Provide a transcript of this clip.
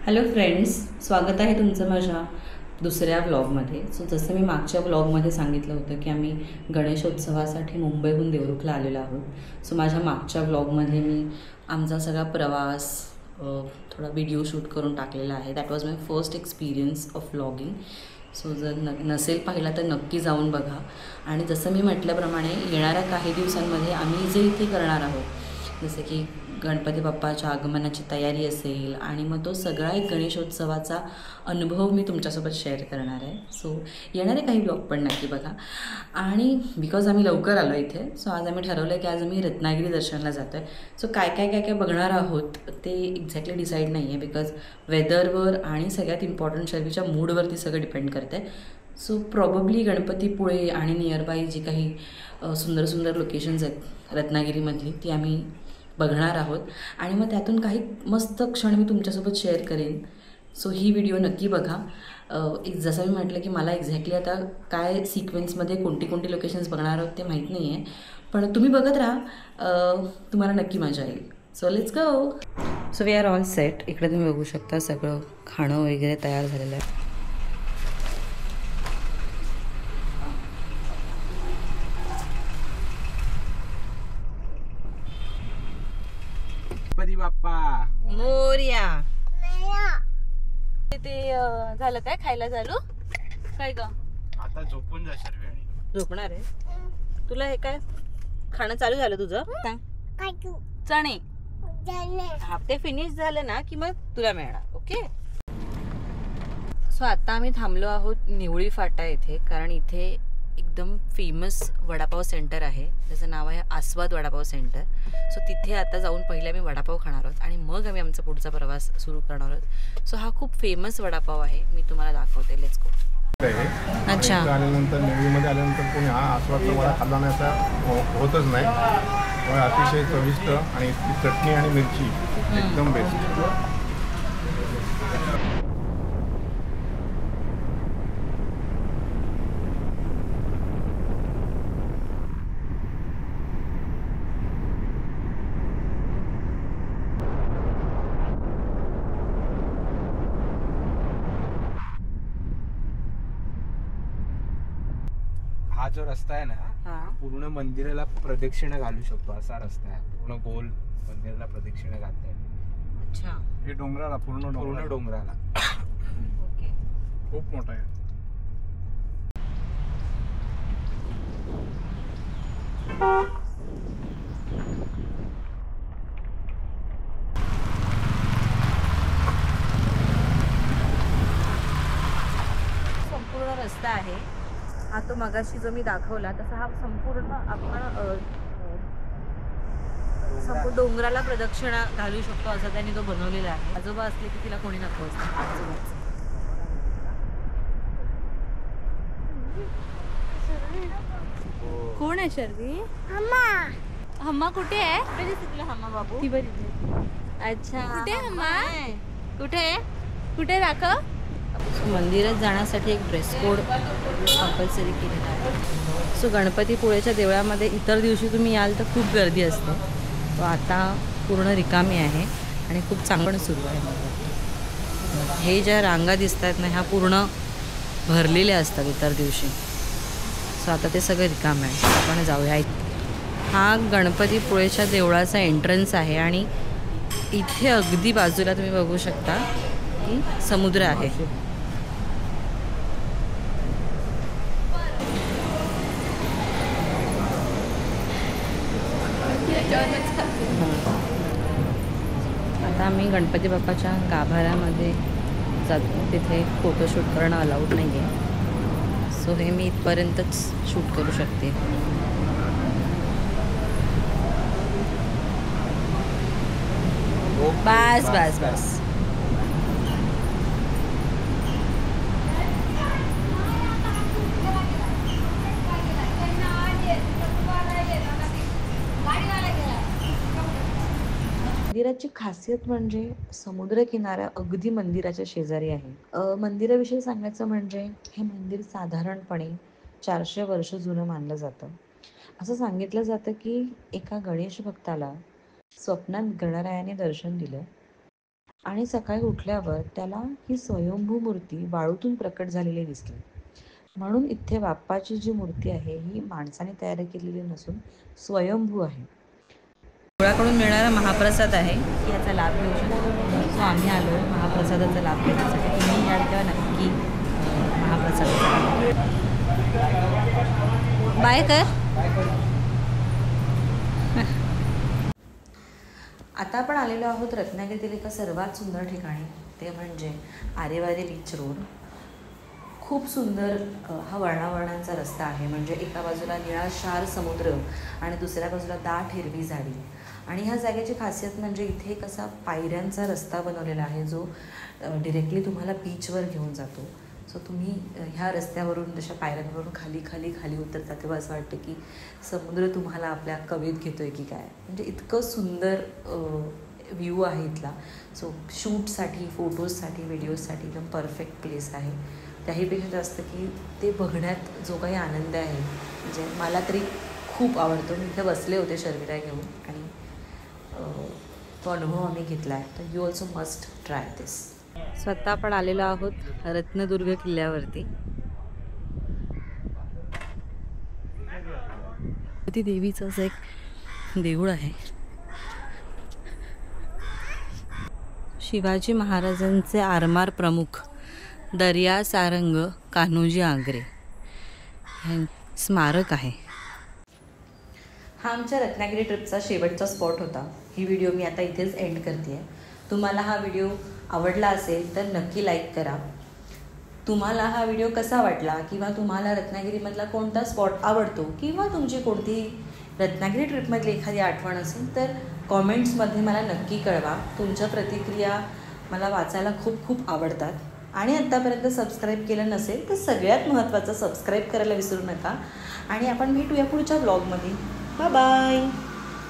Hello friends, स्वागत आहे तुमचं माझ्या दुसऱ्या व्लॉगमध्ये. सो जसं मी मागच्या व्लॉगमध्ये सांगितलं होतं की आम्ही गणेशोत्सवासाठी मुंबईहून देवरुखला आलेलो आहोत. सो माझ्या मागच्या व्लॉगमध्ये मी आमचा सगळा प्रवास थोडा व्हिडिओ शूट करून टाकलेला आहे. That was my first experience of vlogging. So जर नसेल पाहिला तर नक्की जाऊन बघा. आणि जसं मी म्हटल्याप्रमाणे येणाऱ्या काही दिवसांमध्ये आम्ही जे इथे करणार आहोत, जसं की गणपती बाप्पाच्या आगमनाची तयारी असेल आणि मग तो सगळा एक गणेशोत्सवाचा अनुभव मी तुमच्यासोबत शेअर करणार आहे. सो येणारे काही ब्लॉग पण नक्की बघा. आणि बिकॉज आम्ही लवकर आलो इथे, सो आज आम्ही ठरवलं आहे की आज आम्ही रत्नागिरी दर्शनला जातो आहे. सो काय काय काय काय बघणार आहोत ते एक्झॅक्टली डिसाईड नाही आहे, बिकॉज वेदरवर आणि सगळ्यात इम्पॉर्टंट शर्वीच्या मूडवरती सगळं डिपेंड करतं आहे. सो प्रॉबब्ली गणपतीपुळे आणि नियरबाय जी काही सुंदर सुंदर लोकेशन्स आहेत रत्नागिरीमधली, ती आम्ही बघणार आहोत. आणि मग त्यातून काही मस्त क्षण मी तुमच्यासोबत शेअर करेन. सो ही व्हिडिओ नक्की बघा. जसं मी म्हटलं की मला एक्झॅक्टली आता काय सिक्वेन्समध्ये कोणती कोणती लोकेशन्स बघणार आहोत ते माहीत नाही आहे, पण तुम्ही बघत राहा, तुम्हाला नक्की मजा येईल. So let's go. So we are all set. इकडे तुम्ही बघू शकता सगळं खाणं वगैरे तयार झालेलं आहे. गणपती बाप्पा मोरया. ते झालं काय खायला चालू? काय ग आता झोपून जा सर्व. झोपणार आहे? तुला हे काय खाणं चालू झालं तुझं? चणे. हा, ते फिनिश झालं ना की मग तुला मिळणार. ओके. सो आता आम्ही थांबलो आहोत निवळी फाटा येथे, कारण इथे एकदम फेमस वडापाव सेंटर आहे. त्याचं नाव आहे आस्वाद वडापाव सेंटर. सो तिथे आता जाऊन पहिले आम्ही वडापाव खाणार आहोत आणि मग आम्ही आमचा पुढचा प्रवास सुरू करणार आहोत. सो हा खूप फेमस वडापाव आहे, मी तुम्हाला दाखवते. Let's go. अच्छा. आल्यानंतर निवडीमध्ये आल्यानंतर कोणी हा आस्वादचा वडा खाल्ला नाही असा होतच नाही. त्यामुळे अतिशय चविष्ट आणि इतकी चटणी आणि मिरची एकदम बेस्ट. हा जो रस्ता आहे ना, हा. पूर्ण मंदिराला प्रदक्षिणा घालू शकतो असा रस्ता आहे. पूर्ण गोल मंदिराला प्रदक्षिणा घालताय. अच्छा. हे डोंगराला पूर्ण डोंगराला ओके. खूप मोठा आहे. संपूर्ण रस्ता आहे हा. तो मगाशी जो मी दाखवला तसा हा संपूर्ण आपण संपूर्ण डोंगराला प्रदक्षिणा घालू शकतो असं त्यांनी तो बनवलेला आहे. आजोबा असले की तिला कोणी नको असतं. आजोबाच. कोण आहे शर्वी? हम्मा कुठे आहे? कुठे दिसते तुला हम्मा बाबू? ती बरी. अच्छा. कुठे हम्मा? कुठे कुठे दाखव. मंदिरात जाण्यासाठी एक ड्रेस कोड कंपल्सरी केलेला आहे. सो गणपतीपुळेच्या देवळामध्ये इतर दिवशी तुम्ही याल तर खूप गर्दी असते. तो आता पूर्ण रिकामी आहे आणि खूप चांगलं सुरू आहे. हे ज्या रांगा दिसत आहेत ना, ह्या पूर्ण भरलेल्या असतात इतर दिवशी. सो आता ते सगळं रिकाम आहे. आपण जाऊया. हा गणपतीपुळेच्या देवळाचा एंट्रन्स आहे आणि इथे अगदी बाजूला तुम्ही बघू शकता की समुद्र आहे. आता आम्ही गणपती बाप्पाच्या गाभाऱ्यामध्ये जातो. तिथे फोटोशूट करणं अलाउड नाही आहे. सो हे मी इथपर्यंतच शूट करू शकते. बस बस बस. मंदिराची खासियत म्हणजे समुद्रकिनारा अगदी मंदिराच्या शेजारी आहे. मंदिराविषयी सांगायचं म्हणजे हे मंदिर साधारणपणे 400 वर्ष जुनं मानलं जातं. असं सांगितलं जातं की एका गणेश भक्ताला स्वप्नात गणरायाने दर्शन दिलं आणि सकाळी उठल्यावर त्याला ही स्वयंभू मूर्ती वाळूतून प्रकट झालेली दिसली. म्हणून इथे बाप्पाची जी मूर्ती आहे ही माणसाने तयार केलेली नसून स्वयंभू आहे. देवळाकडून मिळणारा महाप्रसाद आहे, याचा लाभ घेऊ शकतो. सो आम्ही आलो महाप्रसादाचा लाभ घेण्यासाठी. तुम्ही याल तेव्हा नक्की महाप्रसादाचा लाभ. बाय कर. आता आपण आलेलो आहोत रत्नागिरीतील एका सर्वात सुंदर ठिकाणी, ते म्हणजे आरेवारे बीच रोड. खूप सुंदर हा वर्णावर्णांचा रस्ता आहे. म्हणजे एका बाजूला निळाशार समुद्र आणि दुसऱ्या बाजूला दाट हिरवी झाडी. आणि ह्या जागेची खासियत म्हणजे इथे एक असा पायऱ्यांचा रस्ता बनवलेला आहे जो डिरेक्टली तुम्हाला बीचवर घेऊन जातो. सो तुम्ही ह्या रस्त्यावरून जशा पायऱ्यांवरून खाली खाली खाली उतरता तेव्हा असं वाटतं की समुद्र तुम्हाला आपल्या कवेत घेतो आहे की काय. म्हणजे इतकं सुंदर व्ह्यू आहे इथला. सो शूटसाठी, फोटोजसाठी, व्हिडिओजसाठी एकदम परफेक्ट प्लेस आहे. त्याहीपेक्षा जास्त की ते बघण्यात जो काही आनंद आहे, म्हणजे मला तरी खूप आवडतो. मी इथे बसले होते शर्मिला घेऊन आणि तो अनुभव आम्ही घेतला आहे. तर यू ऑल्सो मस्ट ट्राय दिस. स्वतः आपण आलेलो आहोत रत्नदुर्ग किल्ल्यावरती. ती देवीचं असं एक देऊळ आहे. शिवाजी महाराजांचे आरमार प्रमुख दर्या सारंग कान्होजी आंग्रे हे स्मारक आहे. हा आमच्या रत्नागिरी ट्रिपचा शेवटचा स्पॉट होता. ही व्हिडिओ मी आता इथेच एंड करते आहे. तुम्हाला हा व्हिडिओ आवडला असेल तर नक्की लाईक करा. तुम्हाला हा व्हिडिओ कसा वाटला किंवा तुम्हाला रत्नागिरीमधला कोणता स्पॉट आवडतो किंवा तुमची कोणती रत्नागिरी ट्रिपमधली एखादी आठवण असेल तर कॉमेंट्समध्ये मला नक्की कळवा. तुमच्या प्रतिक्रिया मला वाचायला खूप खूप आवडतात. आणि आत्तापर्यंत सबस्क्राईब केलं नसेल तर सगळ्यात महत्त्वाचं सबस्क्राईब करायला विसरू नका. आणि आपण भेटूया पुढच्या ब्लॉगमध्ये. Bye bye.